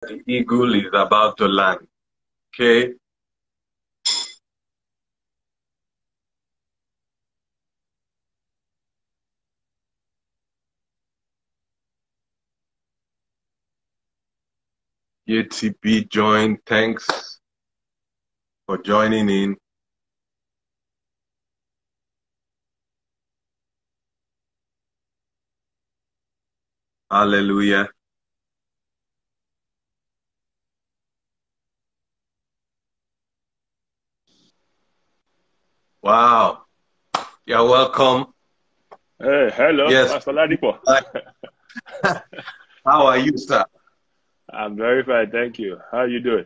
The eagle is about to land. Okay. UTP joined. Thanks for joining in. Hallelujah. Wow. You're welcome. Hey, hello, Yes. Pastor Ladipo. How are you, sir? I'm very fine, thank you. How are you doing?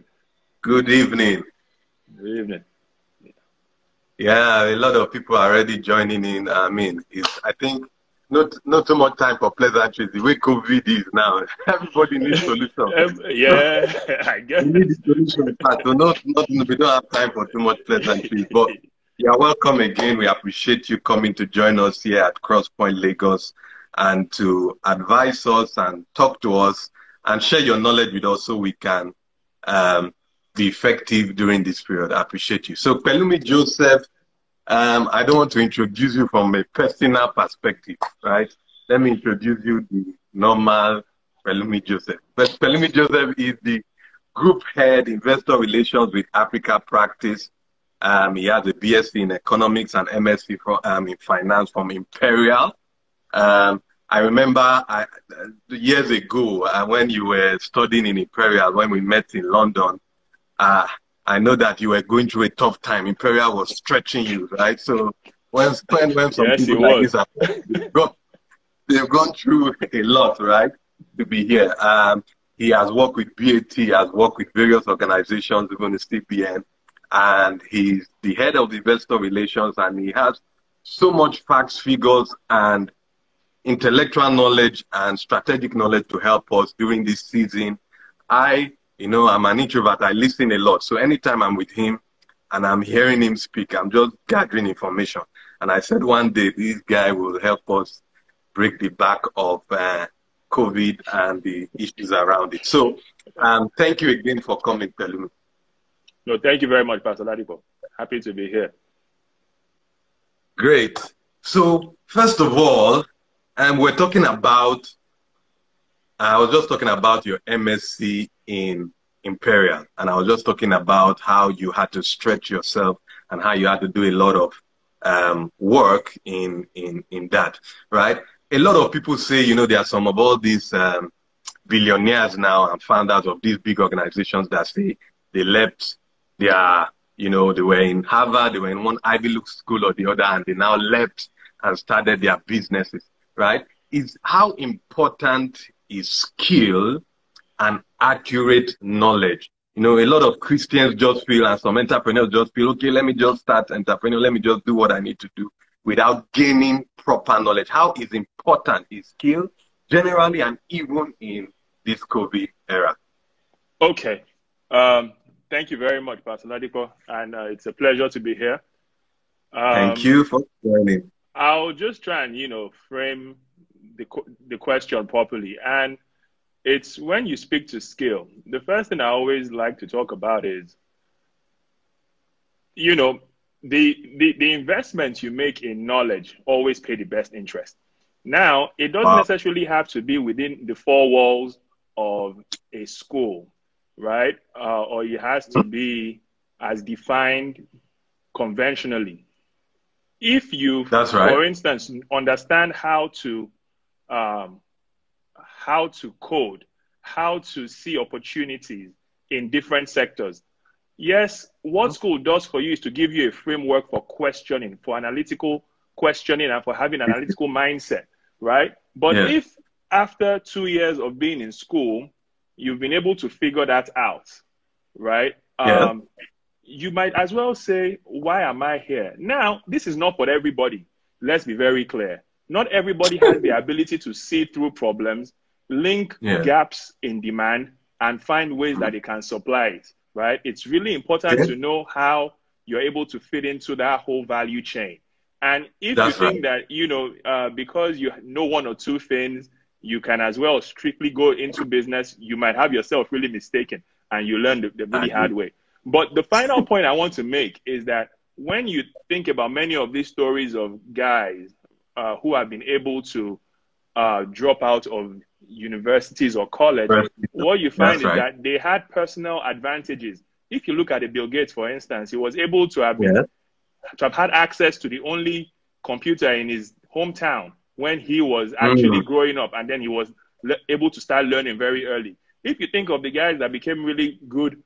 Good evening. Good evening. Yeah, a lot of people are already joining in. I mean, I think not too much time for pleasantries. The way COVID is now, everybody needs solution. Yeah, I guess. We need the solution fast. So we don't have time for too much pleasantries. But you're welcome again. We appreciate you coming to join us here at Cross Point Lagos and to advise us and talk to us and share your knowledge with us so we can be effective during this period. I appreciate you. So Pelumi Joseph, I don't want to introduce you from a personal perspective, right? Let me introduce you the normal Pelumi Joseph. But Pelumi Joseph is the Group Head Investor Relations with AfricaPractice. He has a BSc in Economics and MSc in Finance from Imperial. I remember years ago when you were studying in Imperial, when we met in London, I know that you were going through a tough time. Imperial was stretching you, right? So when some Yes, people like this are, they've gone through a lot, right, to be here. He has worked with BAT, he has worked with various organizations, even the CPN, and he's the head of investor relations, and he has so much facts, figures, and intellectual knowledge and strategic knowledge to help us during this season. I'm an introvert. I listen a lot. So anytime I'm with him and I'm hearing him speak, I'm just gathering information. And I said one day this guy will help us break the back of COVID and the issues around it. So thank you again for coming, Pelumi. No, thank you very much, Pastor Ladipo. Happy to be here. Great. So first of all, we're talking about, I was just talking about your MSc in Imperial, and I was just talking about how you had to stretch yourself and how you had to do a lot of work in that, right? A lot of people say, there are some of all these billionaires now and founders of these big organizations that say they left their, they were in Harvard, they were in one Ivy League school or the other, and they now left and started their businesses, right? How important is skill and accurate knowledge? A lot of Christians just feel, and some entrepreneurs just feel, okay, let me just start entrepreneur, let me just do what I need to do without gaining proper knowledge. How is important is skill generally and even in this COVID era? Okay. Thank you very much, Pastor Ladipo, and it's a pleasure to be here. Thank you for joining. I'll just try and, frame the question properly. And it's when you speak to skill, the first thing I always like to talk about is, the investment you make in knowledge always pay the best interest. Now, it doesn't necessarily have to be within the four walls of a school, right? Or it has to be as defined conventionally. If you, That's right, for instance, understand how to code, how to see opportunities in different sectors. Yes, what school does for you is to give you a framework for questioning, for analytical questioning, and for having an analytical mindset, right? But if after 2 years of being in school, you've been able to figure that out, right? You might as well say, why am I here? Now, this is not for everybody. Let's be very clear. Not everybody has the ability to see through problems, link gaps in demand, and find ways that they can supply it, right? It's really important to know how you're able to fit into that whole value chain. And if you think that, because you know one or two things, you can as well strictly go into business. You might have yourself really mistaken and you learn the really hard way. But the final point I want to make is that when you think about many of these stories of guys who have been able to drop out of universities or college, what you find is that they had personal advantages. If you look at Bill Gates, for instance, he was able to have, to have had access to the only computer in his hometown when he was actually growing up, and then he was able to start learning very early. If you think of the guys that became really good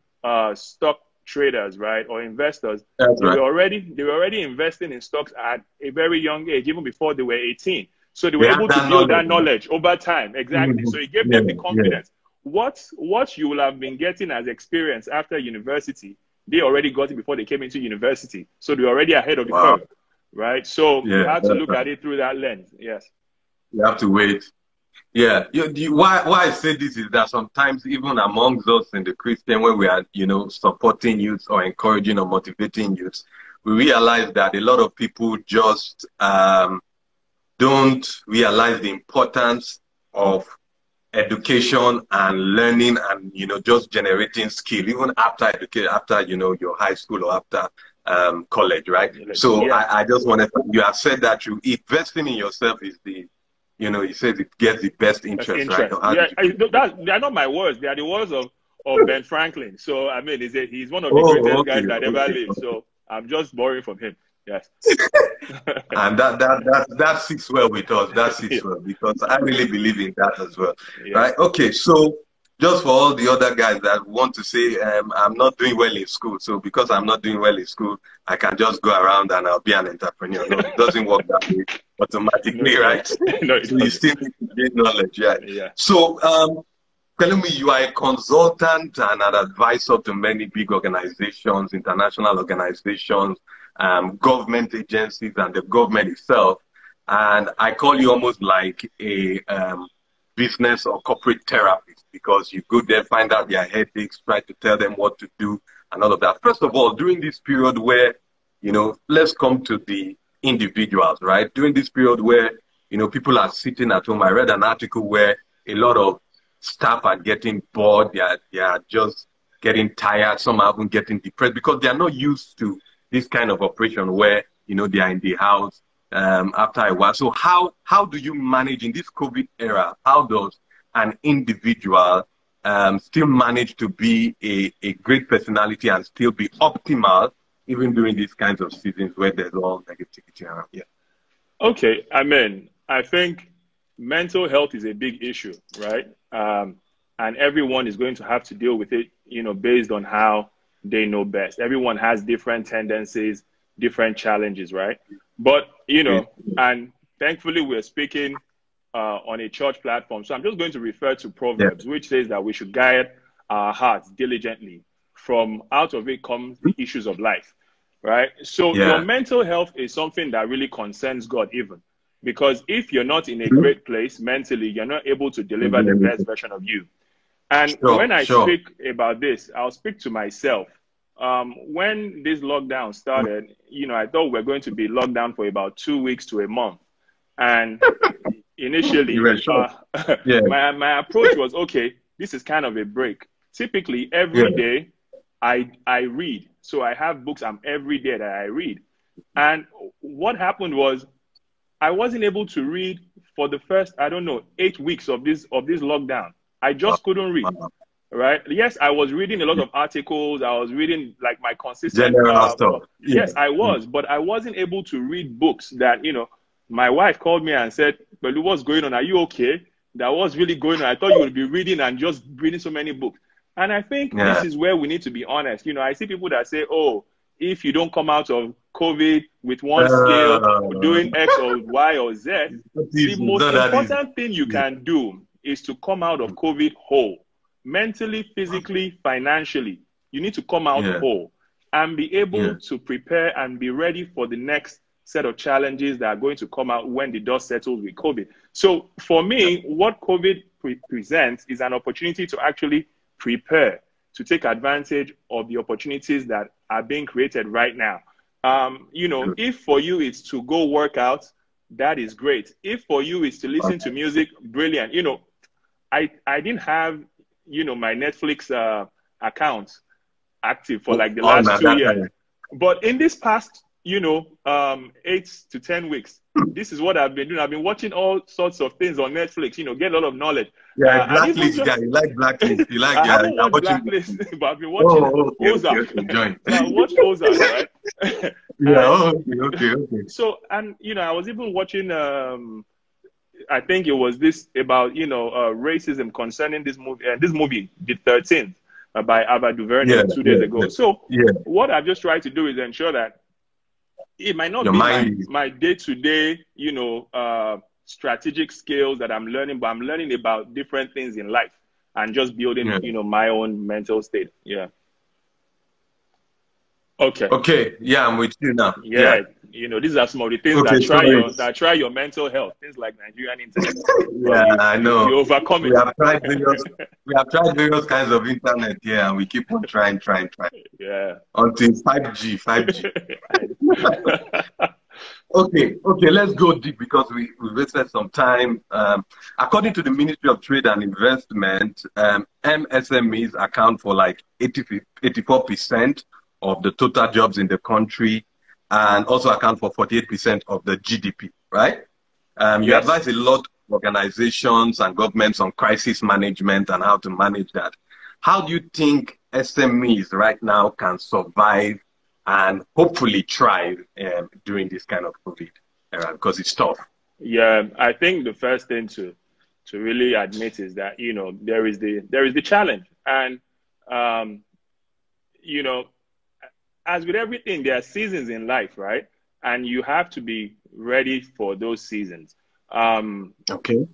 stock traders, right, or investors, they were already investing in stocks at a very young age, even before they were 18. So they were able to build that knowledge over time. Exactly. So it gave them the confidence. What you will have been getting as experience after university, they already got it before they came into university. So they're already ahead of the curve, right? So you have to look at it through that lens. Yes. You have to wait. Yeah. Why I say this is that sometimes even amongst us in the Christian, when we are, supporting youth or encouraging or motivating youth, we realize that a lot of people just don't realize the importance of education and learning and, just generating skill, even after education, after, your high school or after college, right? So I just wanted you have said that investing in yourself is the, he says it gets the best interest, right? They are not my words. They are the words of Ben Franklin. So, I mean, he's one of the greatest guys that ever lived. So I'm just borrowing from him. Yes. And that sits well with us. That sits well, because I really believe in that as well. Right? Okay, so just for all the other guys that want to say, I'm not doing well in school, so because I'm not doing well in school, I can just go around and I'll be an entrepreneur. No, it doesn't work that way automatically, right? No, so you still need to gain knowledge, So, Pelumi, you are a consultant and an advisor to many big organizations, international organizations, government agencies, and the government itself. And I call you almost like a business or corporate therapist, because you go there, find out their headaches, try to tell them what to do and all of that. First of all, during this period where, let's come to the individuals, right? During this period where, people are sitting at home, I read an article where a lot of staff are getting bored, they are just getting tired, some are even getting depressed because they are not used to this kind of operation where, they are in the house after a while. So how do you manage in this COVID era? How does an individual still manage to be a great personality and still be optimal even during these kinds of seasons where there's all negativity around? Okay, I think mental health is a big issue, right? And everyone is going to have to deal with it, based on how they know best. Everyone has different tendencies, different challenges, right? But, and thankfully we're speaking on a church platform. So I'm just going to refer to Proverbs, which says that we should guide our hearts diligently. From out of it comes the issues of life, right? So your mental health is something that really concerns God even. Because if you're not in a great place mentally, you're not able to deliver the best version of you. And when I speak about this, I'll speak to myself. When this lockdown started, I thought we're going to be locked down for about 2 weeks to a month. And initially, my approach was, okay, this is kind of a break. Typically, every day I read. So I have books every day that I read. And what happened was I wasn't able to read for the first, 8 weeks of this lockdown. I just couldn't read. Right? Yes, I was reading a lot of articles. I was reading like my consistent stuff. Yes, I was, but I wasn't able to read books that, my wife called me and said, "But what's going on? Are you okay?" That was really going on. I thought you would be reading and just reading so many books. And I think this is where we need to be honest. I see people that say, "Oh, if you don't come out of COVID with one skill, doing X or Y or Z," the most important thing you can do is to come out of COVID whole. Mentally, physically, financially. You need to come out whole and be able to prepare and be ready for the next set of challenges that are going to come out when the dust settles with COVID. So for me, what COVID presents is an opportunity to actually prepare, to take advantage of the opportunities that are being created right now. If for you it's to go work out, that is great. If for you is to listen to music, brilliant. You know, I didn't have, you know, my Netflix account active for like the last 2 years. But in this past, you know, 8 to 10 weeks, this is what I've been doing. I've been watching all sorts of things on Netflix, you know, get a lot of knowledge. Yeah, Blacklist guy. You like Blacklist. You like, I haven't watched watching Blacklist, but I've been watching Ozark. Okay. So I watched Ozark, right? Yeah, okay. So, and, you know, I was even watching, I think it was this about, you know, racism concerning this movie, The 13th, by Ava DuVernay 2 days ago. So what I've just tried to do is ensure that it might not be my day-to-day, you know, strategic skills that I'm learning, but I'm learning about different things in life and just building, you know, my own mental state. Yeah. Okay. Yeah, I'm with you now. Yeah. You know, these are some of the things that try your mental health. Things like Nigerian internet. I know. You overcome it. We have tried various kinds of internet here, and we keep on trying. Yeah. Until 5G. Okay. Let's go deep because we wasted some time. According to the Ministry of Trade and Investment, MSMEs account for like 84% of the total jobs in the country, and also account for 48% of the GDP, right? You advise a lot of organizations and governments on crisis management and how to manage that. How do you think SMEs right now can survive and hopefully thrive during this kind of COVID era? Because it's tough. Yeah, I think the first thing to really admit is that, you know, there is the challenge. And, you know, as with everything, there are seasons in life, right? And you have to be ready for those seasons.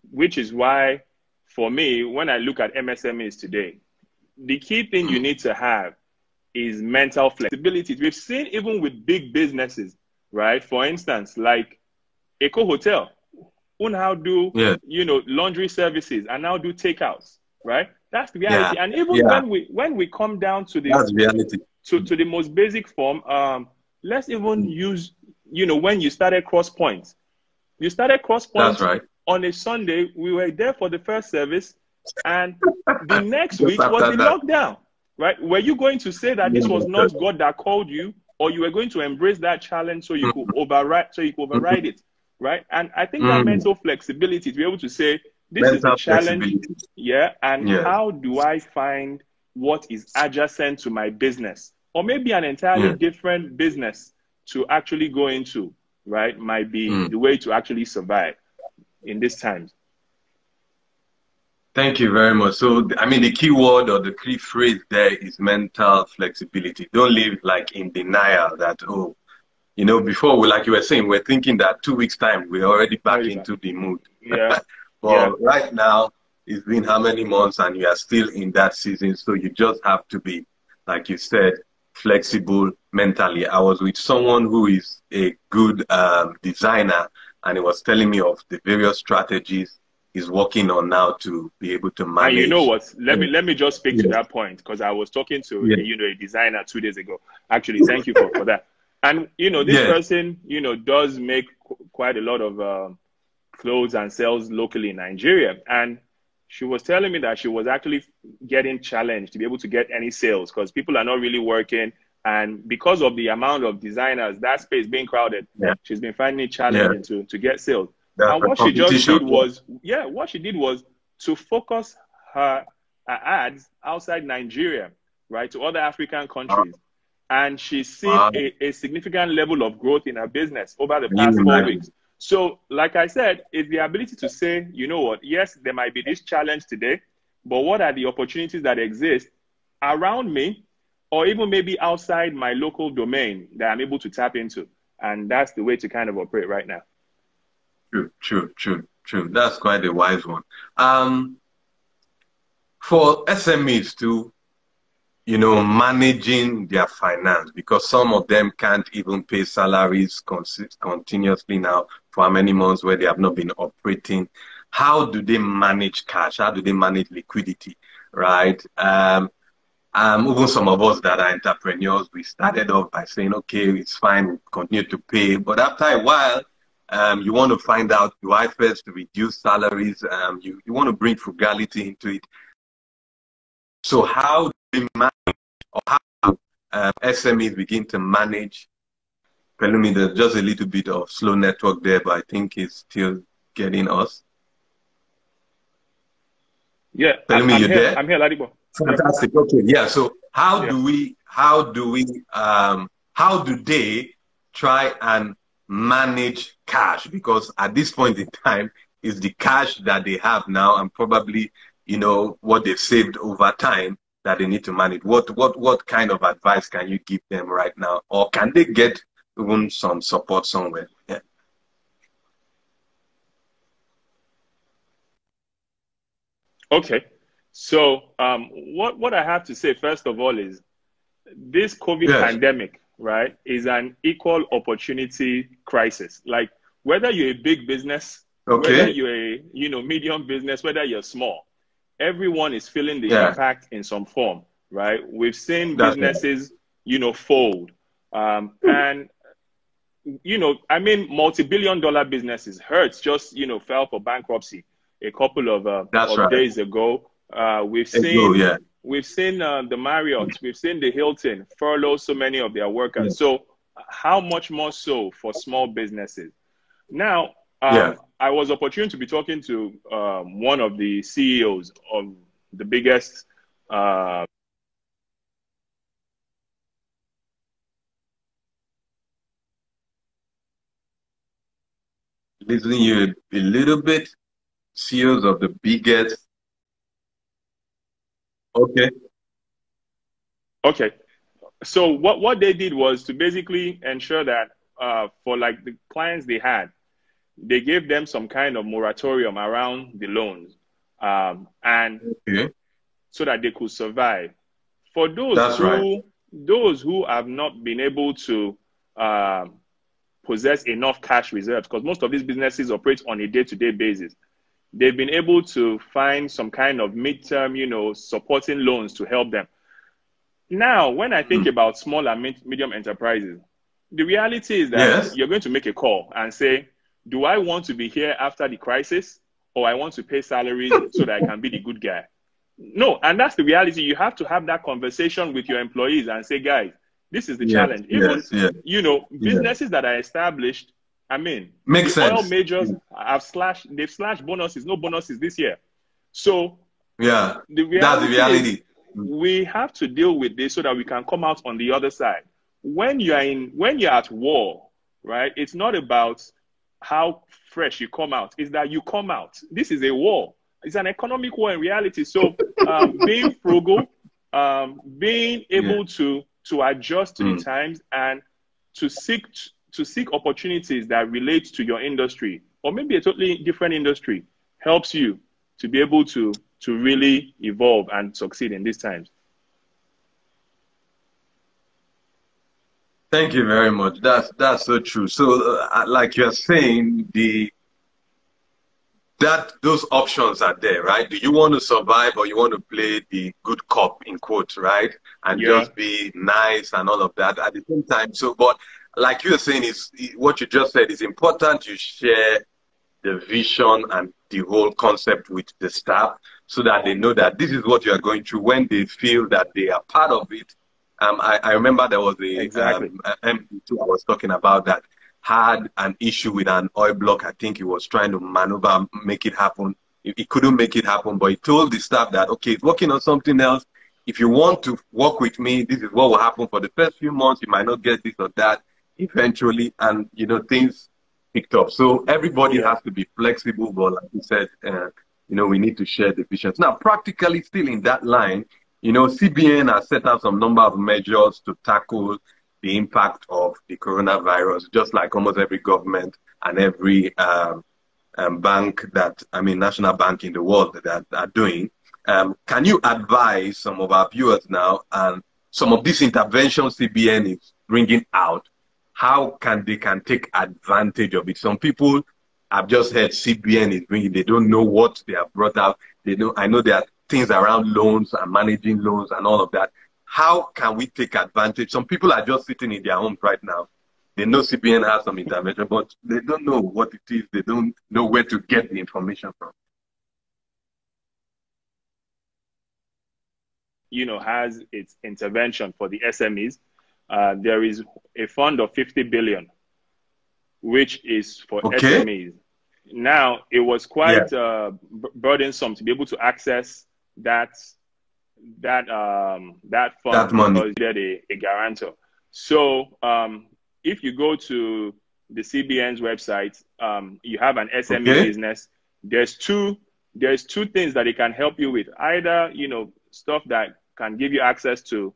Which is why, for me, when I look at MSMEs today, the key thing you need to have is mental flexibility. We've seen even with big businesses, right? For instance, like Eco Hotel, who now do, you know, laundry services and now do takeouts, right? That's the reality. And even when we come down to the reality. To the most basic form, let's even use, you know, when you started Cross Point. You started Cross Point on a Sunday. We were there for the first service, and the next week was the lockdown, right? Were you going to say that this was not God that called you, or you were going to embrace that challenge so you could override it, right? And I think that mental flexibility to be able to say, this is the challenge, and how do I find what is adjacent to my business, or maybe an entirely different business to actually go into, right, might be the way to actually survive in these times. Thank you very much. So, I mean, the key word or the key phrase there is mental flexibility. Don't live like in denial that, oh, you know, before, like you were saying, we're thinking that 2 weeks' time, we're already back into the mood. But right now, it's been how many months and you are still in that season. So you just have to be, like you said, flexible mentally. I was with someone who is a good designer, and he was telling me of the various strategies he's working on now to be able to manage. And you know what? Let me just speak to that point, because I was talking to you know, a designer 2 days ago. Actually, thank you for that. And you know, this person, you know, does make quite a lot of clothes and sells locally in Nigeria. And she was telling me that she was actually getting challenged to be able to get any sales because people are not really working. And because of the amount of designers, that space being crowded, she's been finding it challenging to get sales. And what she just did was, what she did was to focus her ads outside Nigeria, right, to other African countries. And she's seen a significant level of growth in her business over the past 4 weeks. So, like I said, it's the ability to say, you know what, yes, there might be this challenge today, but what are the opportunities that exist around me or even maybe outside my local domain that I'm able to tap into? And that's the way to kind of operate right now. True. That's quite a wise one. For SMEs too, you know, managing their finance, because some of them can't even pay salaries continuously now for how many months where they have not been operating. How do they manage cash? How do they manage liquidity, right? Even some of us that are entrepreneurs, we started off by saying, okay, it's fine, we continue to pay. But after a while, You want to find out, do I first reduce salaries? You want to bring frugality into it. So how do we manage, or how SMEs begin to manage? Pelumi, there's just a little bit of slow network there, but I think it's still getting us. Yeah, Pelumi, I'm you here. there? I'm here, Ladipo. Fantastic. Yeah. Okay. Yeah. So how do they try and manage cash? Because at this point in time, it's the cash that they have now, and probably, you know, what they've saved over time that they need to manage. What kind of advice can you give them right now, or can they get even some support somewhere? Yeah. Okay. So what I have to say first of all is this COVID Yes. pandemic, right, is an equal opportunity crisis. Like whether you're a big business, whether Okay. you're a medium business, whether you're small, everyone is feeling the Yeah. impact in some form, right? We've seen That's right. businesses, fold, and I mean, multi-billion-dollar businesses. Hertz just file for bankruptcy a couple That's of right. days ago. We've Go. seen Yeah. the Marriott, we've seen the Hilton furlough so many of their Yeah. workers. So how much more so for small businesses? Now, Yeah. I was opportune to be talking to one of the CEOs of the biggest Listening you a little bit. CEOs of the biggest. Okay. okay. So what they did was to basically ensure that for like the clients they had, they gave them some kind of moratorium around the loans, and Okay. so that they could survive. For That's right. those who have not been able to possess enough cash reserves, because most of these businesses operate on a day-to-day basis, they've been able to find some kind of midterm, supporting loans to help them. Now, when I think Mm. about small and medium enterprises, the reality is that Yes. you're going to make a call and say, do I want to be here after the crisis, or I want to pay salaries so that I can be the good guy? No, and that's the reality. You have to have that conversation with your employees and say, guys, this is the Yes. challenge. Even, Yes. Yes. Yeah. businesses that are established, I mean, Makes the oil sense. majors they've slashed bonuses, no bonuses this year. So Yeah. the That's the reality is reality. we have to deal with this so that we can come out on the other side. When you're at war, right? It's not about how fresh you come out. It's that you come out. This is a war. It's an economic war in reality. So being frugal, being Yeah. able to adjust to the Mm. times and to seek opportunities that relate to your industry or maybe a totally different industry helps you to be able to really evolve and succeed in these times. Thank you very much. That's so true. So, like you're saying, those options are there, right? Do you want to survive, or you want to play the good cop in quotes, right? And Yeah. just be nice and all of that at the same time. So, but like you're saying, is what you just said is important. You share the vision and the whole concept with the staff so that they know that this is what you are going through. When they feel that they are part of it, I remember there was Exactly. a MP2 I was talking about that had an issue with an oil block. I think he was trying to maneuver, make it happen. He couldn't make it happen, but he told the staff that, okay, it's working on something else. If you want to work with me, this is what will happen for the first few months. You might not get this or that eventually, and things picked up. So everybody Yeah. has to be flexible, but like you said, we need to share the visions. Now, practically still in that line, CBN has set out some number of measures to tackle the impact of the coronavirus, just like almost every government and every bank national bank in the world that are doing. Can you advise some of our viewers now and some of these interventions CBN is bringing out, how they can take advantage of it? Some people have just heard CBN is bringing, they don't know what they have brought out. I know there are things around loans and managing loans and all of that. How can we take advantage? Some people are just sitting in their homes right now. They know CBN has some intervention, but they don't know what it is. They don't know where to get the information from. Has its intervention for the SMEs. There is a fund of 50 billion, which is for SMEs. Now, it was quite burdensome to be able to access that fund because you had a guarantor. So if you go to the CBN's website, you have an SME business. There's two things that it can help you with. Either stuff that can give you access to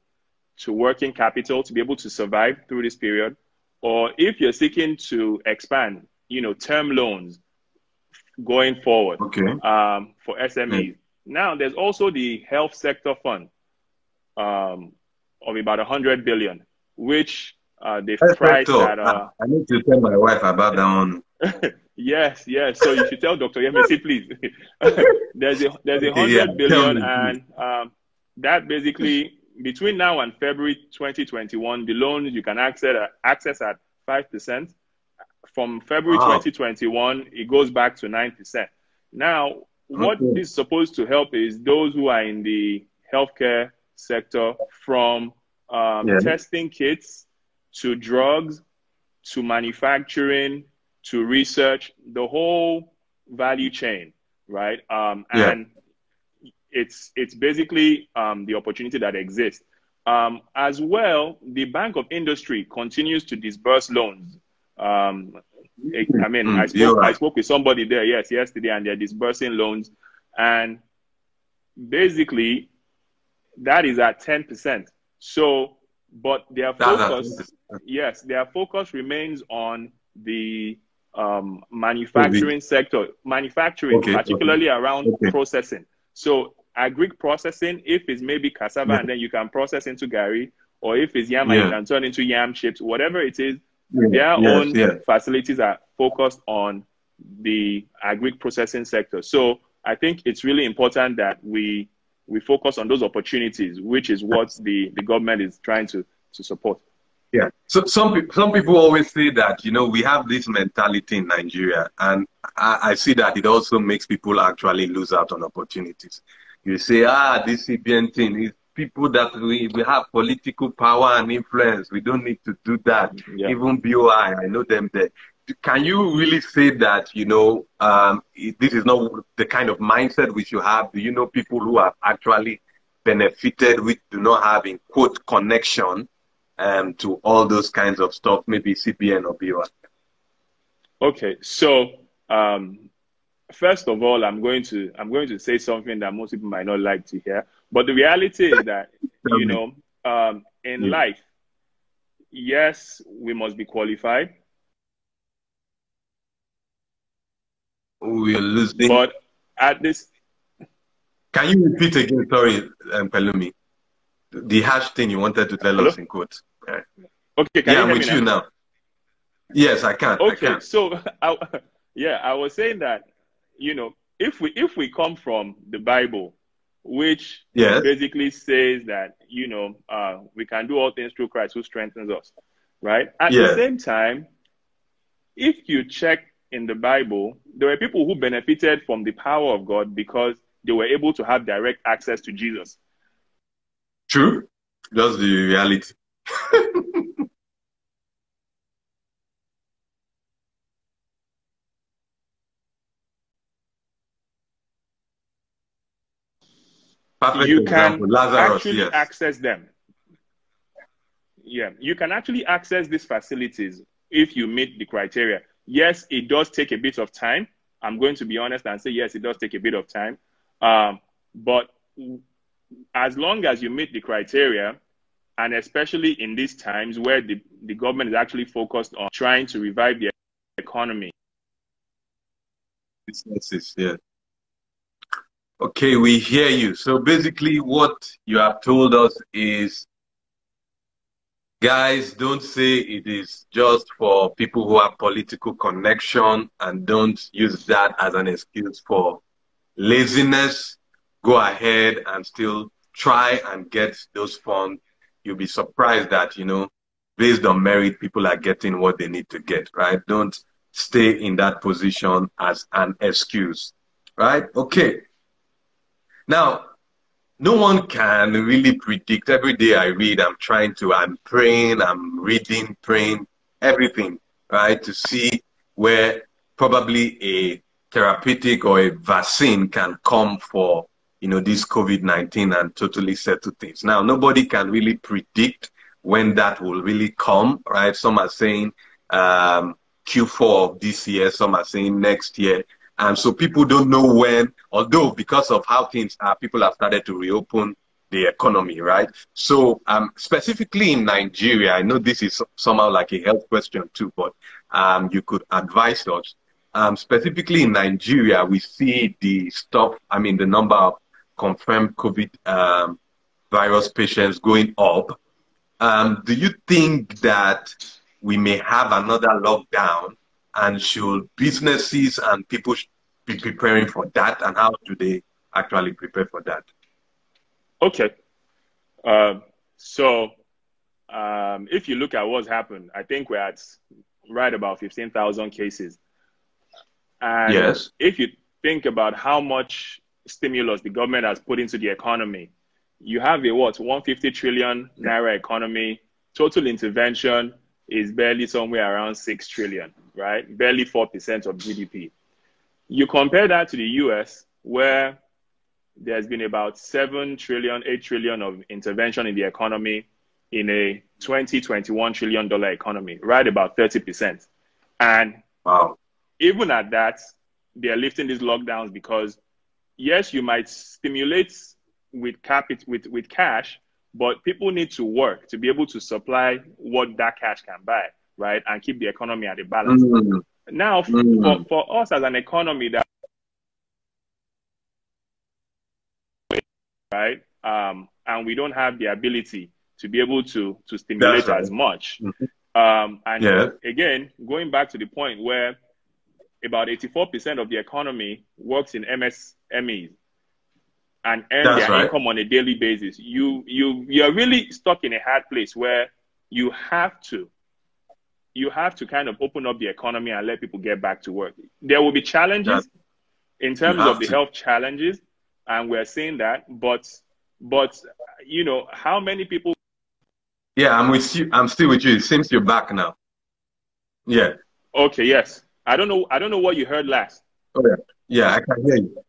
working capital to be able to survive through this period, or if you're seeking to expand, term loans going forward for SMEs. Now, there's also the health sector fund of about 100 billion, which they've priced at. I need to tell my wife about that one. Yes. So you should tell Dr. Yemisi, please. there's 100 billion, and that basically between now and February 2021, the loans you can access at 5%. From February 2021, it goes back to 9%. Now, what this is supposed to help is those who are in the healthcare sector, from testing kits to drugs to manufacturing to research, the whole value chain, right? And it's basically the opportunity that exists. As well, the Bank of Industry continues to disburse loans. I spoke with somebody there, yesterday, and they're disbursing loans. And basically, that is at 10%. So, but their focus, their focus remains on the manufacturing sector, particularly around processing. So, agric processing, if it's maybe cassava and then you can process into gari, or if it's yam and you can turn into yam chips, whatever it is, their own facilities are focused on the agric processing sector. So I think it's really important that we focus on those opportunities, which is what the government is trying to support. Yeah. So some people always say that, we have this mentality in Nigeria, and I see that it also makes people actually lose out on opportunities. You say, this CBN thing is people that we have political power and influence. We don't need to do that. Even BOI, I know them there. Can you really say that, this is not the kind of mindset we should have? Do you know people who have actually benefited, which do not have, in quote, connection to all those kinds of stuff, maybe CBN or BOI? Okay, so first of all, I'm going to say something that most people might not like to hear, but the reality is that in life, yes, we must be qualified. We are losing. But at this, can you repeat again? Sorry, Pelumi, the hash thing you wanted to tell us in quotes. Okay, can you I'm hear with me you now. Yes, I can. Okay, I can. So I was saying that if we come from the Bible, which basically says that we can do all things through Christ who strengthens us, right? At the same time, if you check in the Bible, there were people who benefited from the power of God because they were able to have direct access to Jesus. True. That's the reality. You can actually access them. Yeah, you can actually access these facilities if you meet the criteria. Yes, it does take a bit of time. I'm going to be honest and say, yes, it does take a bit of time. But as long as you meet the criteria, and especially in these times where the government is actually focused on trying to revive the economy. Businesses, yeah. Okay, we hear you. So basically what you have told us is, guys, don't say it is just for people who have political connection, and don't use that as an excuse for laziness. Go ahead and still try and get those funds. You'll be surprised that, based on merit, people are getting what they need to get, right? Don't stay in that position as an excuse, right? Okay. Now, no one can really predict. Every day I read, I'm praying, I'm reading, praying, everything, right? To see where probably a therapeutic or a vaccine can come for, this COVID-19 and totally settle things. Now, nobody can really predict when that will really come, right? Some are saying Q4 of this year, some are saying next year. And so people don't know when, although because of how things are, people have started to reopen the economy, right? So specifically in Nigeria, I know this is somehow like a health question too, but you could advise us. Specifically in Nigeria, we see the number of confirmed COVID virus patients going up. Do you think that we may have another lockdown? And should businesses and people be preparing for that? And how do they actually prepare for that? Okay. If you look at what's happened, I think we're at right about 15,000 cases. And yes, if you think about how much stimulus the government has put into the economy, you have a 150 trillion naira economy. Total intervention is barely somewhere around 6 trillion, right? Barely 4% of GDP. You compare that to the US, where there's been about 7 trillion, 8 trillion of intervention in the economy in a $21 trillion economy, right about 30%. And wow. Even at that, they're lifting these lockdowns because, yes, you might stimulate with cash, but people need to work to be able to supply what that cash can buy, right? And keep the economy at a balance. Now, for us as an economy, that right, and we don't have the ability to be able to stimulate as much. Again, going back to the point where about 84% of the economy works in MSMEs and earn their income on a daily basis, you're really stuck in a hard place where you have to kind of open up the economy and let people get back to work. There will be challenges in terms of the health challenges, and we're seeing that, but how many people? Yeah, I'm with you. I'm still with you. It seems you're back now. Yeah. Okay. Yes. I don't know what you heard last. Oh yeah. Yeah, I can hear you.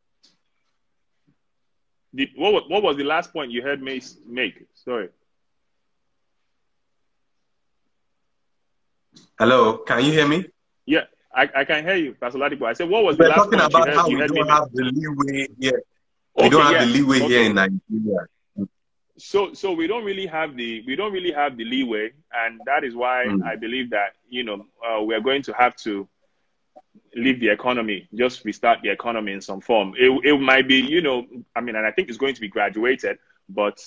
What was the last point you heard me make? Sorry. Hello, can you hear me? Yeah, I can hear you, Pastor Ladipo. I said, what was the last point you heard? We're talking about how we don't have the leeway here. We don't have the leeway here in Nigeria. So we don't really have the leeway, and that is why I believe that we are going to have to leave the economy, just restart the economy in some form. It might be, and I think it's going to be graduated, but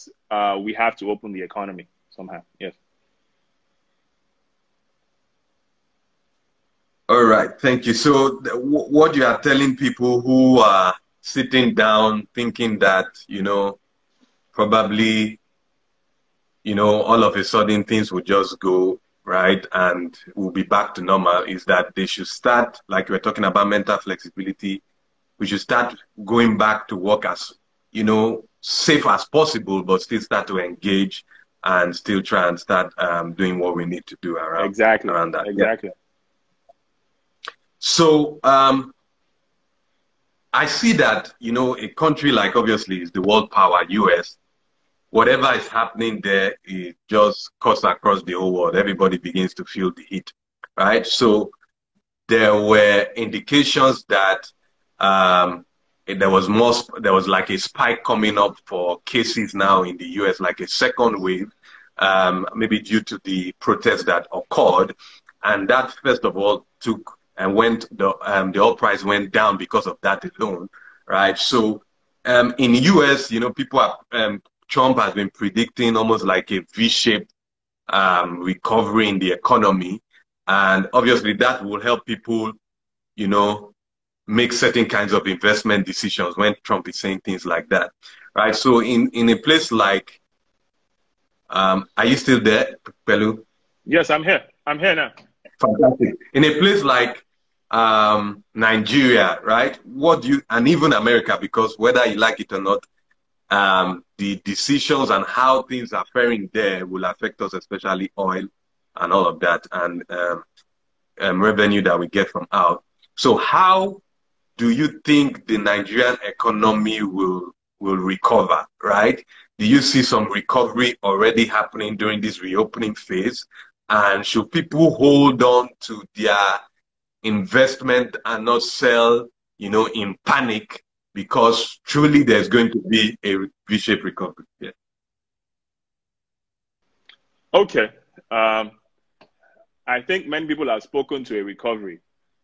we have to open the economy somehow. Yes. All right, thank you. So what you are telling people who are sitting down thinking that, probably, all of a sudden things will just go right and we'll be back to normal, is that they should start, like we're talking about mental flexibility, we should start going back to work as, safe as possible, but still start to engage and still try and start doing what we need to do around that. Exactly. Yeah. So I see that, a country like, obviously, is the world power, US, whatever is happening there, it just cuts across the whole world. Everybody begins to feel the heat, right? So there were indications that there was like a spike coming up for cases now in the US, like a second wave, maybe due to the protests that occurred. And that, first of all, the oil price went down because of that alone, right? So in the US, people are, Trump has been predicting almost like a V-shaped recovery in the economy. And obviously that will help people, make certain kinds of investment decisions when Trump is saying things like that, right? So in a place like, are you still there, Pelu? Yes, I'm here. I'm here now. Fantastic. In a place like Nigeria, right? What do you, and even America, because whether you like it or not, the decisions and how things are faring there will affect us, especially oil and all of that, and revenue that we get from out. So how do you think the Nigerian economy will recover, right? Do you see some recovery already happening during this reopening phase? And should people hold on to their investment and not sell, in panic because truly there's going to be a V-shaped recovery? Yeah. Okay. I think many people have spoken to a recovery,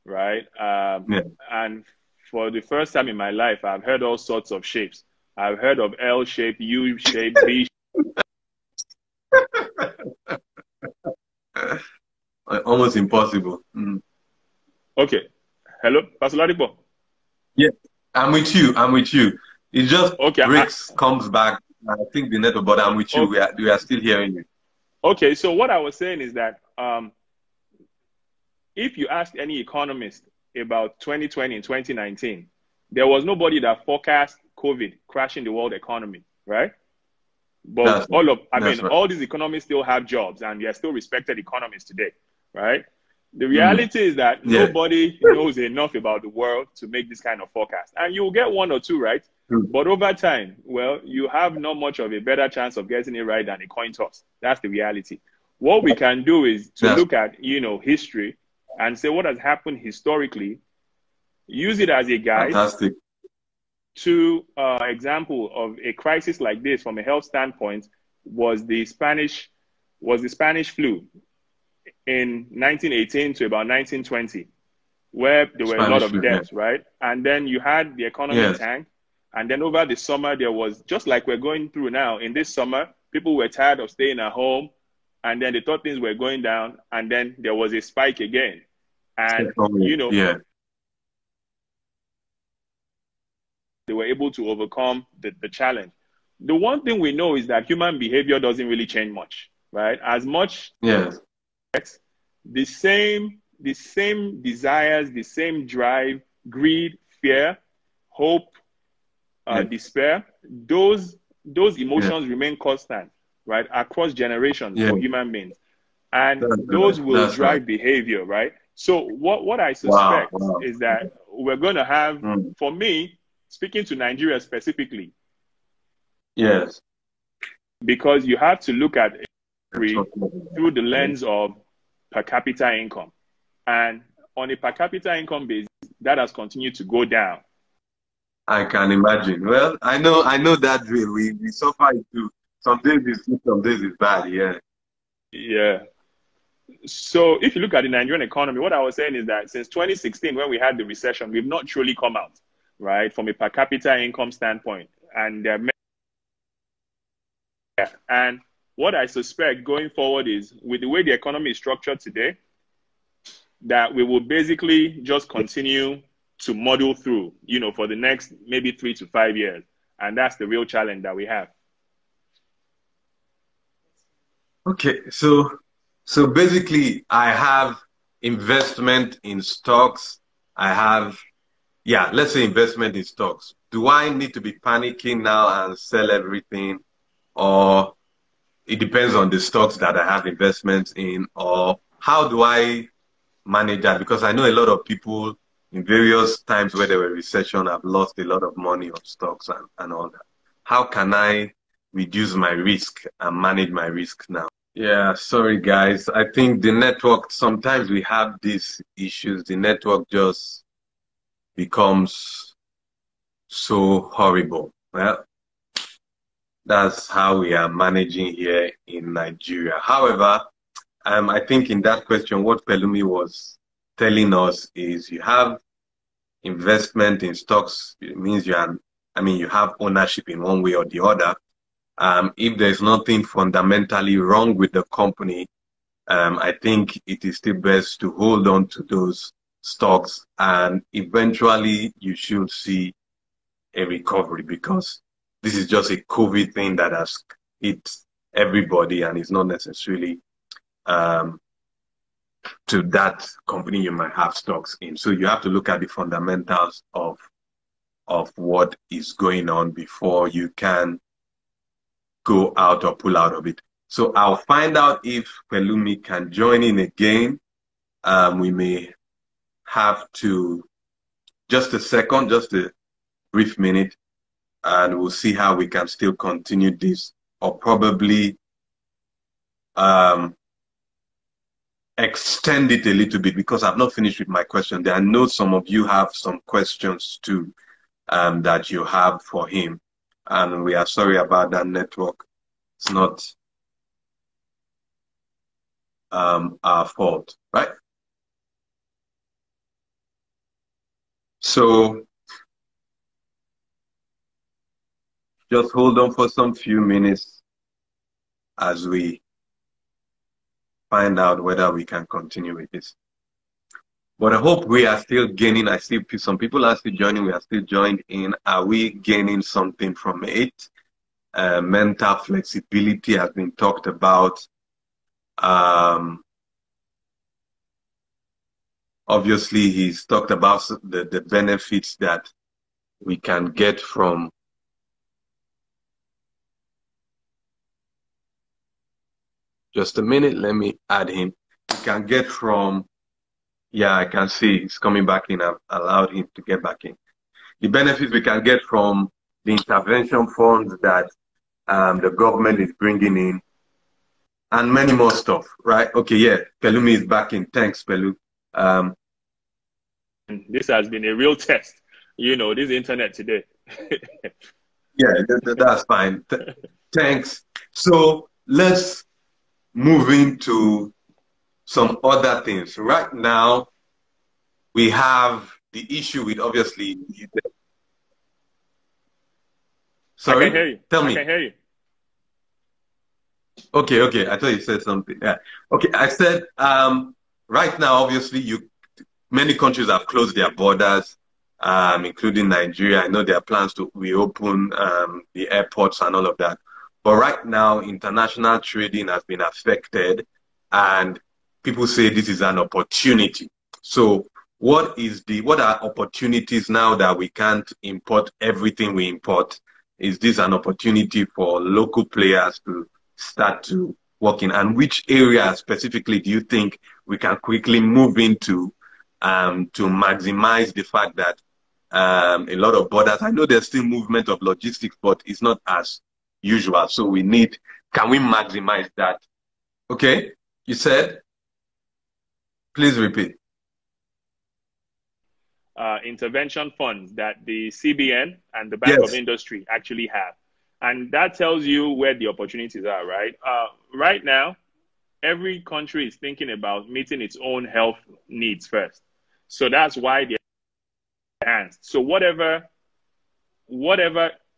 right? Yeah. And for the first time in my life, I've heard all sorts of shapes. I've heard of L shape, U shape, V Almost impossible. Mm. Okay. Hello, Pastor Ladipo. Yeah, I'm with you. I'm with you. It just Okay. breaks, comes back. I think the network, but I'm with you. Okay. We are still hearing you. Okay. So what I was saying is that if you ask any economist about 2020 and 2019, there was nobody that forecast COVID crashing the world economy, right? But That's right. all these economists still have jobs and they are still respected economists today, right? The Mm. reality is that Yeah. nobody knows enough about the world to make this kind of forecast. And you'll get one or two right. Mm. But over time, well, you have not much of a better chance of getting it right than a coin toss. That's the reality. What we can do is to That's look at, history and say what has happened historically, use it as a guide fantastic. to example of a crisis like this from a health standpoint was the Spanish flu in 1918 to about 1920, where there were a lot Spanish of flu. Yeah. deaths, right? And then you had the economy Yes. tank. And then over the summer, there was, just like we're going through now, in this summer, people were tired of staying at home. And then they thought things were going down. And then there was a spike again. And, Yeah. they were able to overcome the challenge. The one thing we know is that human behavior doesn't really change much, right? As much Yes. the same desires, the same drive, greed, fear, hope, Yeah. despair, those emotions remain constant, right, across generations for human beings. And those will drive behavior, right? So what I suspect is that we're going to have, for me, speaking to Nigeria specifically, yes, because you have to look at it through the lens of per capita income. And on a per capita income basis, that has continued to go down. I can imagine. Well, I know that drill. We suffer it too. Some days it's good, some days it's bad. Yeah. Yeah. So if you look at the Nigerian economy, what I was saying is that since 2016, when we had the recession, we've not truly come out, right, from a per capita income standpoint. And what I suspect going forward is, with the way the economy is structured today, that we will basically just continue to muddle through, for the next maybe 3 to 5 years. And that's the real challenge that we have. Okay, so basically I have investment in stocks. I have, let's say investment in stocks. Do I need to be panicking now and sell everything? Or it depends on the stocks that I have investments in? Or how do I manage that? Because I know a lot of people in various times where there were recession have lost a lot of money on stocks and all that. How can I reduce my risk and manage my risk now? Yeah, sorry guys. I think the network, sometimes we have these issues. The network just becomes so horrible. Well, that's how we are managing here in Nigeria. However, I think in that question, what Pelumi was telling us is you have investment in stocks. It means you have ownership in one way or the other. If there's nothing fundamentally wrong with the company, I think it is still best to hold on to those stocks, and eventually you should see a recovery, because this is just a COVID thing that has hit everybody and is not necessarily to that company you might have stocks in. So you have to look at the fundamentals of what is going on before you can go out or pull out of it. So I'll find out if Pelumi can join in again. We may have to, just a second, just a brief minute, and we'll see how we can still continue this, or probably extend it a little bit, because I've not finished with my question. I know some of you have some questions too that you have for him, and we are sorry about that network. It's not our fault, right? So just hold on for some few minutes as we find out whether we can continue with this. But I hope we are still gaining. I see some people are still joining. We are still joined in. Are we gaining something from it? Mental flexibility has been talked about. Obviously, he's talked about the benefits that we can get from just a minute. Let me add him. We can get from, yeah, I can see he's coming back in. I've allowed him to get back in. The benefits we can get from the intervention funds that the government is bringing in, and many more stuff, right? Okay, yeah, Pelumi is back in. Thanks, Pelu. This has been a real test, you know, this internet today. Yeah, that's fine. Thanks. So let's move into some other things. Right now, we have the issue with, obviously, sorry? I can hear you. Tell me. I can hear you. Okay. I thought you said something. Yeah. Okay, I said, right now, obviously, many countries have closed their borders, including Nigeria. I know there are plans to reopen the airports and all of that. But right now, international trading has been affected, and people say this is an opportunity. So what are opportunities now that we can't import everything we import? Is this an opportunity for local players to start to work in? And which areas specifically do you think we can quickly move into to maximize the fact that a lot of borders, I know there's still movement of logistics, but it's not as usual. So can we maximize that? Okay, you said, please repeat. Intervention funds that the CBN and the Bank of Industry actually have. And that tells you where the opportunities are, right? Right now, every country is thinking about meeting its own health needs first. So that's why they're enhanced. So whatever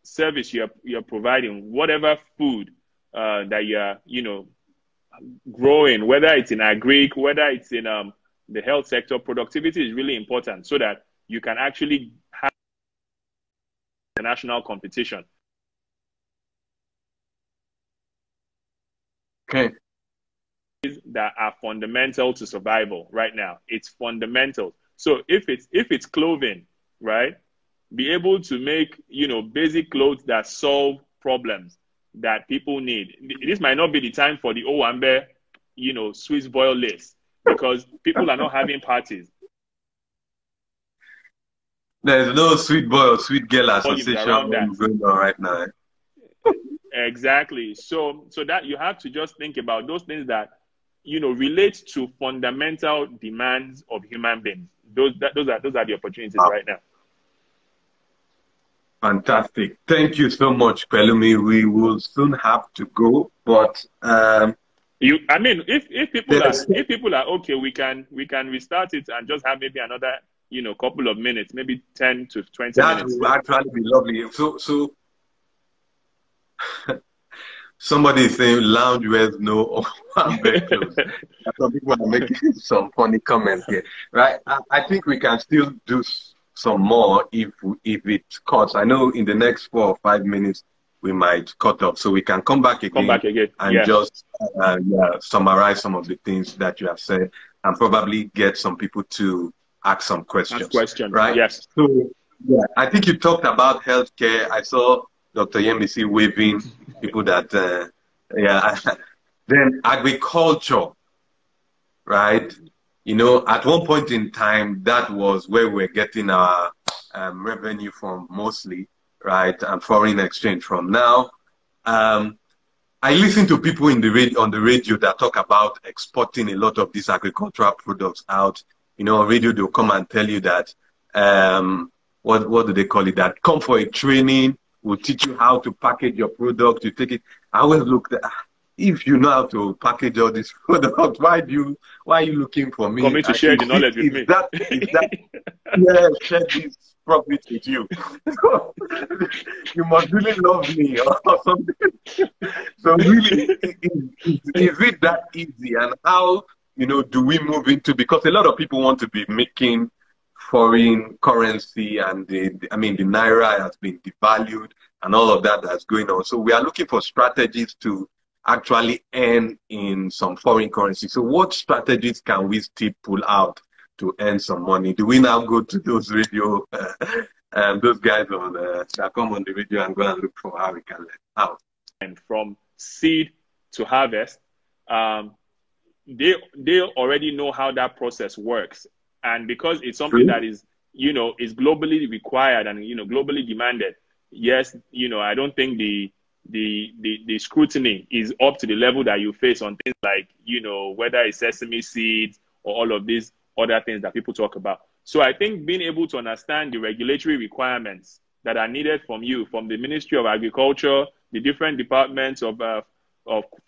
service you're providing, whatever food that you're, growing, whether it's in agric, whether it's in the health sector, productivity is really important so that you can actually have international competition. Okay. That are fundamental to survival right now. It's fundamental. So if it's clothing, right? Be able to make, basic clothes that solve problems that people need. This might not be the time for the Owambe, Swiss boil lace, because people are not having parties. There's no sweet boy or sweet girl association going on right now. Exactly. So that you have to just think about those things that, relate to fundamental demands of human beings. Those are the opportunities right now. Fantastic. Thank you so much, Pelumi. We will soon have to go, but if people are okay, we can restart it and just have maybe another couple of minutes, maybe 10 to 20 minutes. That would actually be lovely. So somebody is saying lounge wears no clothes. Some people are making some funny comments here, right? I think we can still do some more if it cuts. I know in the next 4 or 5 minutes we might cut off. So we can come back again, and yeah. just summarize some of the things that you have said, and probably get some people to ask some questions. Ask questions, right? yes. So yeah, I think you talked about healthcare. I saw Dr. Yemisi waving people that yeah. Then agriculture, right? You know, at one point in time, that was where we're getting our revenue from mostly, right? And foreign exchange from. Now, I listen to people in the on the radio that talk about exporting a lot of these agricultural products out. You know, on radio, they'll come and tell you that, what do they call it? That come for a training, we'll teach you how to package your product, you take it. I always look at, if you know how to package all these products, why are you looking for me? Coming to share the knowledge with me. Yeah, share this profit with you. You must really love me or something. So really, is it that easy? And how, you know, do we move into, because a lot of people want to be making foreign currency, and the Naira has been devalued and all of that that's going on. So we are looking for strategies to actually earn in some foreign currency. So what strategies can we still pull out to earn some money? Do we now go to those radio, those guys on that come on the radio and go and look for how we can learn out? And from seed to harvest, they already know how that process works. And because it's something that is, you know, is globally required and, you know, globally demanded. Yes, you know, I don't think the scrutiny is up to the level that you face on things like, you know, whether it's sesame seeds or all of these other things that people talk about. So I think being able to understand the regulatory requirements that are needed from you, from the Ministry of Agriculture, the different departments of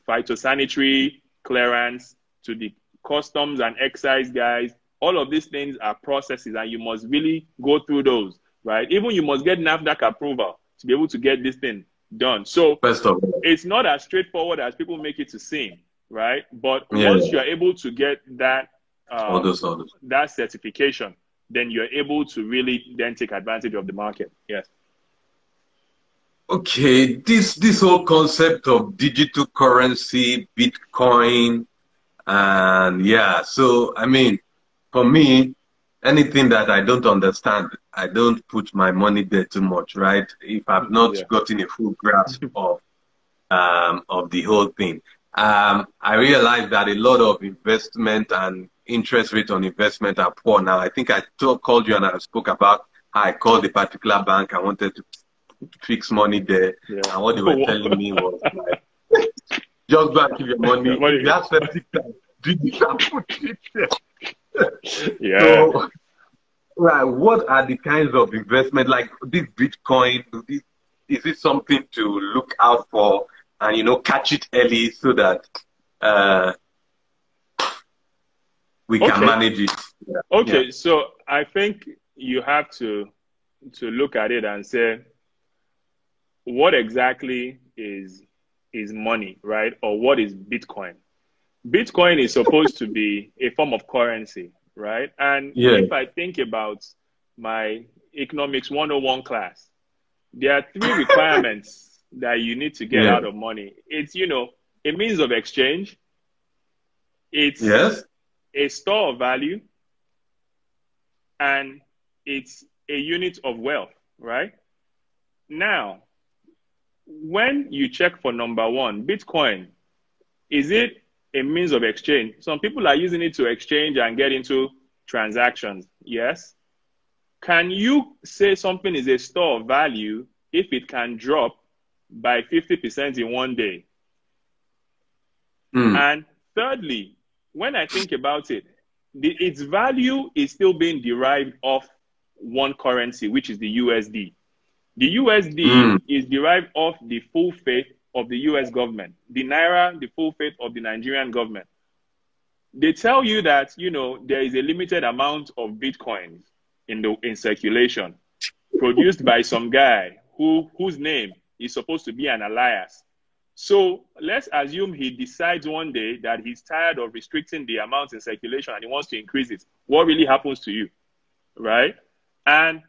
phytosanitary clearance, to the customs and excise guys, all of these things are processes, and you must really go through those, right? Even you must get NAFDAC approval to be able to get this thing done. So it's not as straightforward as people make it to seem, right? But once you're able to get that that certification, then you're able to really then take advantage of the market. Yes. Okay, this whole concept of digital currency, Bitcoin, and yeah, so I mean, for me, anything that I don't understand, I don't put my money there too much, right? If I've not gotten a full grasp of the whole thing. I realize that a lot of investment and interest rate on investment are poor now. I think I called you and I spoke about how I called a particular bank. I wanted to fix money there. And what they were telling me was like, just go and keep your money. You have 70 times. Put it there. So, right, what are the kinds of investment, like this Bitcoin? Is it something to look out for and, you know, catch it early so that we can manage it? So I think you have to look at it and say, what exactly is money, right? Or what is Bitcoin? Bitcoin is supposed to be a form of currency, right? And if I think about my economics 101 class, there are 3 requirements that you need to get out of money. It's, you know, a means of exchange. It's a store of value. And it's a unit of wealth, right? Now, when you check for number 1, Bitcoin, is it a means of exchange? Some people are using it to exchange and get into transactions. Yes. Can you say something is a store of value if it can drop by 50% in one day? And thirdly, when I think about it, its value is still being derived off one currency, which is the USD. The USD is derived off the full faith of the US government, the Naira, the full faith of the Nigerian government. They tell you that, you know, there is a limited amount of Bitcoins in circulation produced by some guy whose name is supposed to be an alias. So let's assume he decides one day that he's tired of restricting the amount in circulation and he wants to increase it. What really happens to you, right? And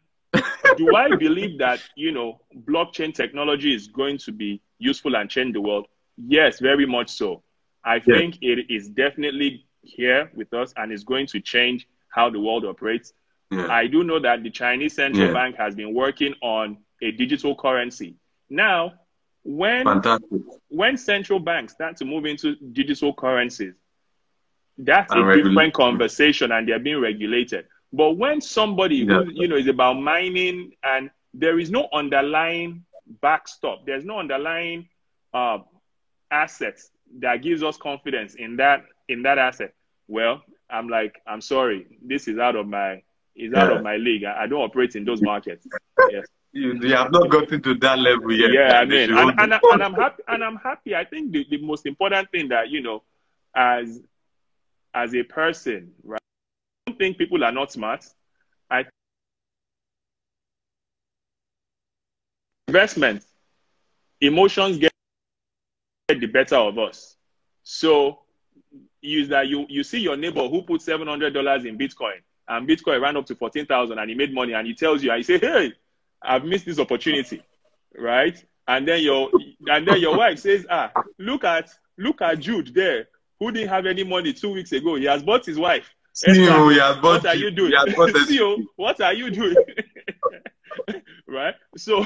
Do I believe that, you know, blockchain technology is going to be useful and change the world? Yes, very much so. I think it is definitely here with us and is going to change how the world operates. I do know that the Chinese central bank has been working on a digital currency. Now, when central banks start to move into digital currencies, that's a different conversation and they're being regulated. But when somebody who, you know, is about mining and there is no underlying backstop, there's no underlying assets that gives us confidence in that asset, well, I'm like, I'm sorry, this is out of my league. I don't operate in those markets. Yes. You have not gotten to that level yet. Yeah, I mean, and I'm happy. I think the most important thing that, you know, as a person, right? I don't think people are not smart. Investment, emotions get the better of us. So you see your neighbor who put $700 in Bitcoin and Bitcoin ran up to 14,000 and he made money and he tells you, and you say, hey, I've missed this opportunity, right? And then your wife says, look at Jude there, who didn't have any money 2 weeks ago. He has bought his wife. What are you doing? CEO, what are you doing? Right? So